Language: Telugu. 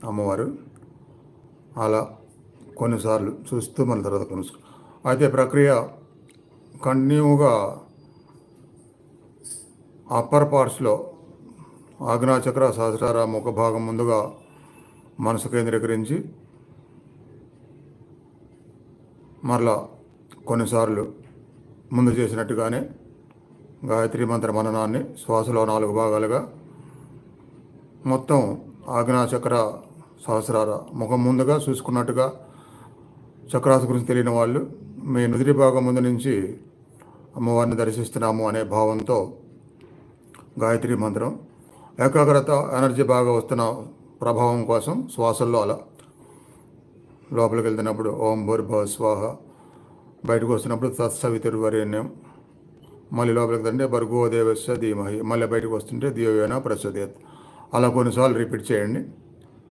అమ్మవారు. అలా కొన్నిసార్లు చూస్తూ మళ్ళీ తర్వాత కొనుక్కో. అయితే ప్రక్రియ కంటిన్యూగా అప్పర్ పార్ట్స్లో ఆజ్ఞాచక్ర సహస్రార ముఖ భాగం ముందుగా మనసు కేంద్రీకరించి మరలా కొన్నిసార్లు ముందు చేసినట్టుగానే గాయత్రి మంత్ర మననాన్ని శ్వాసలో 4 భాగాలుగా మొత్తం ఆజ్ఞాచక్ర సహస్రార ముఖం ముందుగా చూసుకున్నట్టుగా. చక్రాస్ గురించి తెలియని వాళ్ళు మీ నుదిరి భాగం ముందు నుంచి అమ్మవారిని దర్శిస్తున్నాము అనే భావంతో గాయత్రి మంత్రం ఏకాగ్రత ఎనర్జీ బాగా వస్తున్న ప్రభావం కోసం శ్వాసల్లో అలా లోపలికి వెళ్తున్నప్పుడు ఓం భూర్భువ స్వాహ, బయటకు వస్తున్నప్పుడు తత్సవితుర్వరేణ్యం, మళ్ళీ లోపలికి వెళ్తుంటే భర్గో దేవస్య ధీమహి, మళ్ళీ బయటకు వస్తుంటే దివ్యేన ప్రచోదయాత్. అలా కొన్నిసార్లు రిపీట్ చేయండి.